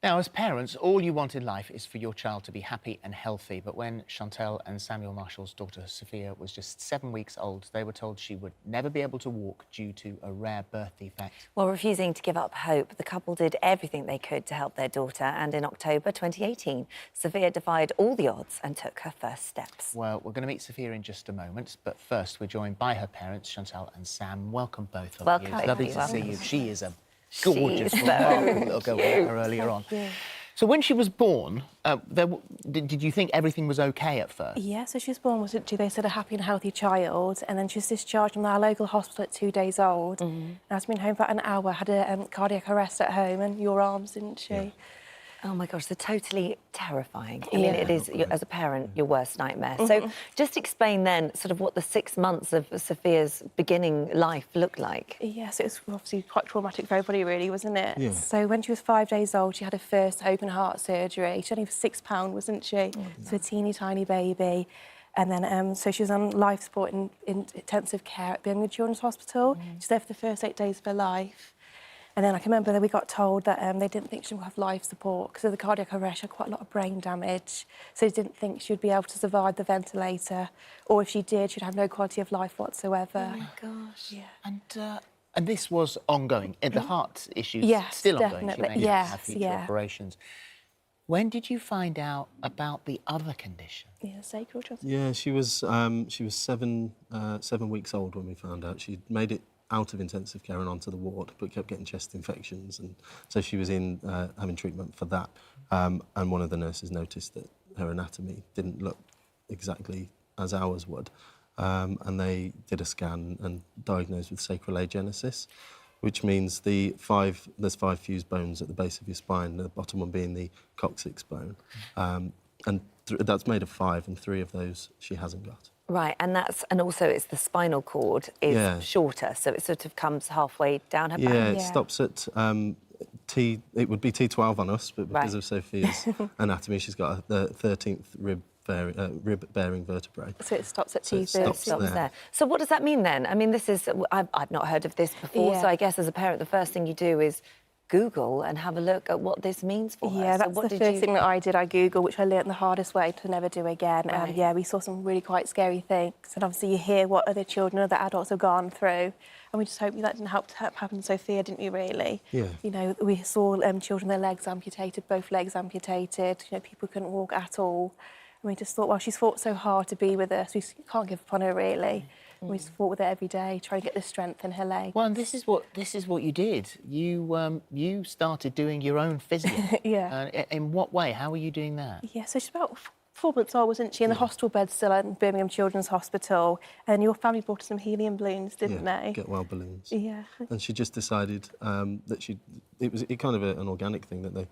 Now, as parents, all you want in life is for your child to be happy and healthy. But when Chantal and Samuel Marshall's daughter, Sophia, was just 7 weeks old, they were told she would never be able to walk due to a rare birth defect. Well, refusing to give up hope, the couple did everything they could to help their daughter. And in October 2018, Sophia defied all the odds and took her first steps. Well, we're going to meet Sophia in just a moment. But first, we're joined by her parents, Chantal and Sam. Welcome, both of you. It's lovely to see you. She is a gorgeous, remarkable little girl. We met her earlier on. So when she was born, did you think everything was OK at first? Yeah, so she was born, wasn't she? They said a happy and healthy child, and then she was discharged from our local hospital at 2 days old. And I've been home for about an hour, had a cardiac arrest at home, and your arms, didn't she? Yeah. Oh, my gosh, they're totally terrifying. I mean, it is, as a parent, your worst nightmare. So just explain then sort of what the 6 months of Sophia's beginning life looked like. Yes, it was obviously quite traumatic for everybody, really, wasn't it? Yeah. So when she was 5 days old, she had her first open heart surgery. She only was £6, wasn't she? So a teeny tiny baby. And then, so she was on life support in intensive care at Birmingham Children's Hospital. She was there for the first 8 days of her life. And then I can remember that we got told that they didn't think she would have life support because of the cardiac arrest. She had quite a lot of brain damage. So they didn't think she would be able to survive the ventilator. Or if she did, she'd have no quality of life whatsoever. Oh, my gosh. Yeah. And this was ongoing. The heart issues still ongoing. Definitely. She may have future operations. When did you find out about the other condition? Yeah, sacral transfer. Yeah, she was 7 weeks old when we found out. She'd made it out of intensive care and onto the ward, but kept getting chest infections, and so she was in having treatment for that. And one of the nurses noticed that her anatomy didn't look exactly as ours would, and they did a scan and diagnosed with sacral agenesis, which means there's 5 fused bones at the base of your spine, the bottom one being the coccyx bone, and that's made of 5, and 3 of those she hasn't got. Right, and also it's the spinal cord is shorter, so it sort of comes halfway down her back. Yeah, it stops at it would be T12 on us, but because of Sophia's anatomy, she's got the 13th rib-bearing vertebrae. So it stops at T13. So it stops there. So what does that mean then? I mean, this is I've not heard of this before, so I guess as a parent, the first thing you do is Google and have a look at what this means for her. Yeah, that's the first thing that I did. I Googled, which I learnt the hardest way to never do again. Right. Yeah, we saw some really quite scary things. And obviously you hear what other children, other adults have gone through. And we just hope that didn't happen to Sophia, didn't we, really? Yeah. You know, we saw children, their legs amputated, both legs amputated. You know, people couldn't walk at all. And we just thought, well, she's fought so hard to be with us. We can't give up on her, really. We just fought with her every day, trying to get the strength in her legs. Well, and this is what you did. You started doing your own physio. Yeah. In what way? How were you doing that? Yeah, so she's about 4 months old, wasn't she? In the hospital bed still at Birmingham Children's Hospital. And your family brought her some helium balloons, didn't they? Get well balloons. Yeah. And she just decided that it was kind of an organic thing, that they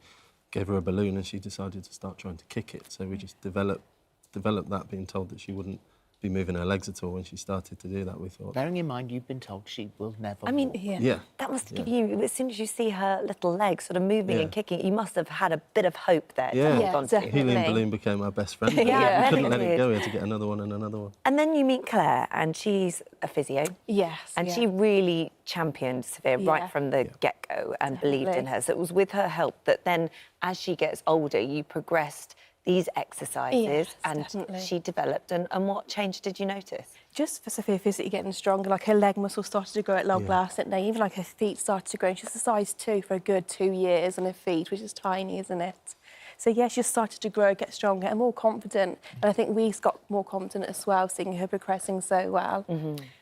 gave her a balloon and she decided to start trying to kick it. So we just developed that, being told that she wouldn't be moving her legs at all. When she started to do that, we thought... Bearing in mind, you've been told she will never I mean, walk. that must give you, as soon as you see her little legs sort of moving and kicking, you must have had a bit of hope there to hold on to. definitely. Helium balloon became our best friend. We couldn't let it go. We had to get another one and another one. And then you meet Claire, and she's a physio. Yes. And she really championed Sophia right from the get-go and believed in her. So it was with her help that then, as she gets older, you progressed these exercises and she developed. And what change did you notice? Just for Sophia physically getting stronger, like her leg muscles started to grow at long last, didn't they? Even like her feet started to grow. And she's a size 2 for a good 2 years on her feet, which is tiny, isn't it? So, yeah, she just started to grow, get stronger and more confident. And I think we got more confident as well, seeing her progressing so well.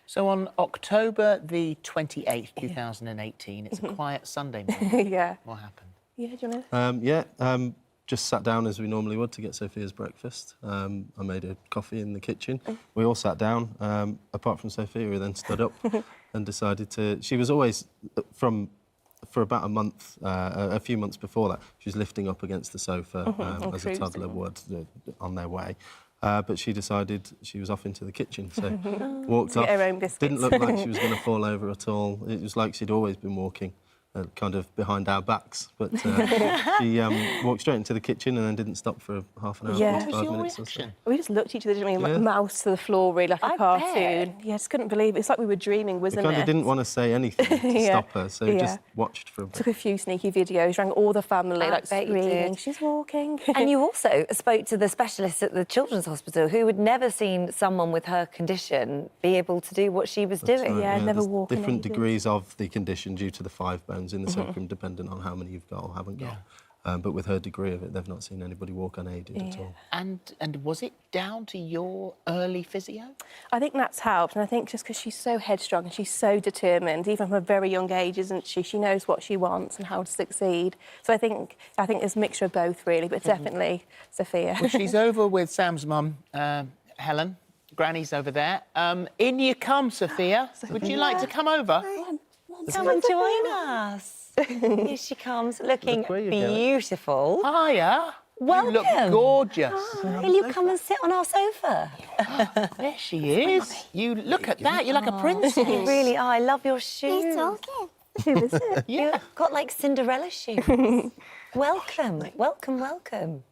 So on October the 28th, 2018, it's a quiet Sunday morning. What happened? Yeah, do you want to... Just sat down as we normally would to get Sophia's breakfast. I made her coffee in the kitchen. We all sat down, apart from Sophia, who then stood up and decided to... She was always, for about a month, a few months before that, she was lifting up against the sofa as a toddler would on their way. But she decided she was off into the kitchen, so walked off. Her own biscuits. Didn't look like she was going to fall over at all. It was like she'd always been walking. kind of behind our backs. But she walked straight into the kitchen and then didn't stop for half an hour, Yeah. 45 What was your minutes or so. reaction? We just looked at each other, didn't we? Yeah. Mouse to the floor, really, like a I cartoon. bet. Yeah, just couldn't believe it. It's like we were dreaming, We wasn't kind it? of didn't want to say anything to Yeah. stop her, so Yeah. just watched for a bit. Took a few sneaky videos, rang all the family, I like bet you screaming, did. she's walking. And you also spoke to the specialist at the Children's Hospital who had never seen someone with her condition be able to do what she was That's doing. right, Yeah, never there's walking different aided. degrees of the condition due to the 5 bones in the sacrum, depending on how many you've got or haven't got. But with her degree of it, they've not seen anybody walk unaided at all. And was it down to your early physio? I think that's helped, and I think just because she's so headstrong and she's so determined, even from a very young age, isn't she? She knows what she wants and how to succeed. So I think it's a mixture of both, really, but definitely Sophia. Well, she's over with Sam's mum, Helen. Granny's over there. In you come, Sophia. Would you like to come over? Come and join us. Here she comes, looking Look where you're going. beautiful. Hiya. Welcome. You look gorgeous. Will you come and sit on our sofa? There she is. You look at that. You're like a princess. You really are. I love your shoes. He's talking. Who is it? Yeah. You've got like Cinderella shoes. Welcome, welcome, welcome.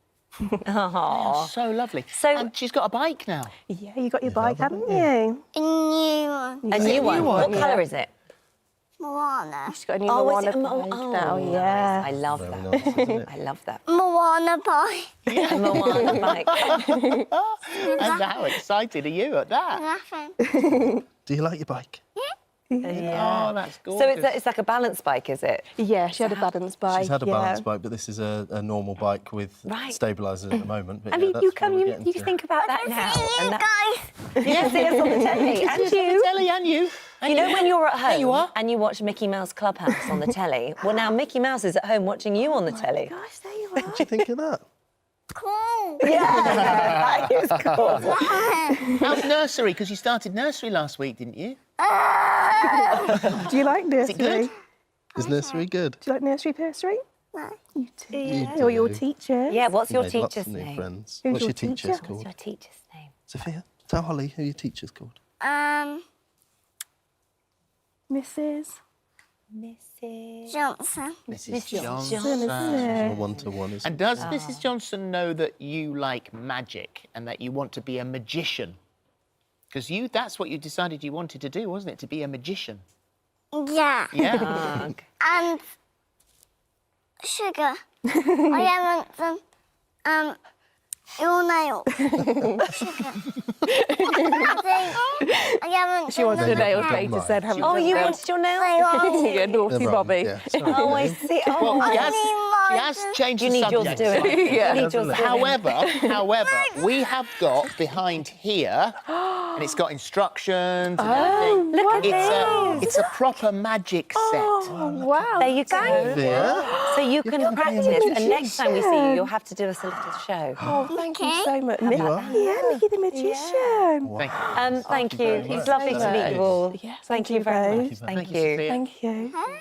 Oh, So lovely. So- and she's got a bike now. Yeah, you got your bike, haven't you? A new one. a new one. What yeah. colour is it? Moana. She's got a new Oh, is Moana it a bike oh, now, nice. yeah. I love Very that. nice, isn't it? I love that. Moana boy. Moana bike. And how excited are you at that? Laughing. Do you like your bike? Oh, that's gorgeous. So it's like a balance bike, is it? Yeah, she had a balance bike. She's had a yeah. balance bike, but this is a normal bike with Right. stabilisers at the moment. But I yeah, mean, that's you what come, we're you getting to. think about that now. And that, Guys. yes, it is on the telly. And you. Telly and you. You know when you're at home you are. and you watch Mickey Mouse Clubhouse on the telly? Well, now Mickey Mouse is at home watching you on the telly. Gosh, there you What do you think of that? Cool. Yeah, that is cool. How's nursery? Because you started nursery last week, didn't you? Do you like nursery? it good? Is nursery good? Do you like nursery pursery? No. You do. You Or your do. teachers? Yeah, what's your Made lots teacher's of new name? friends. Who's What's your your teacher's teacher? What's called? your teacher's name? Sophia, tell Holly who your teacher's called. Mrs. Mrs. Johnson. Mrs. Johnson, Johnson. isn't it? A one-to-one, isn't And it? does Mrs. Johnson know that you like magic and that you want to be a magician? Because that's what you decided you wanted to do, wasn't it? To be a magician. Yeah. Yeah. And sugar. I haven't done your nails. Sugar. I haven't She wants her done nails Don't painted, mind. said, haven't Oh, you? you wanted your nails? Yeah, naughty They're Bobby. wrong, yeah, sorry. Oh, I see. Well, Oh, she has changed you the need yours subject doing. slightly. Yeah. You need yours doing. However, we have got behind here, and it's got instructions and everything. Look at It's a proper magic set. Oh, wow. There you go. Yeah. So you can practice, and next time we see you, you'll have to do us a little show. Oh, thank you so much. You are? Yeah, Mickey the Magician. Thank you. Thank you. It's lovely to meet you all. Yes, Thank you very both. much. Thank you. Thank you. Hey.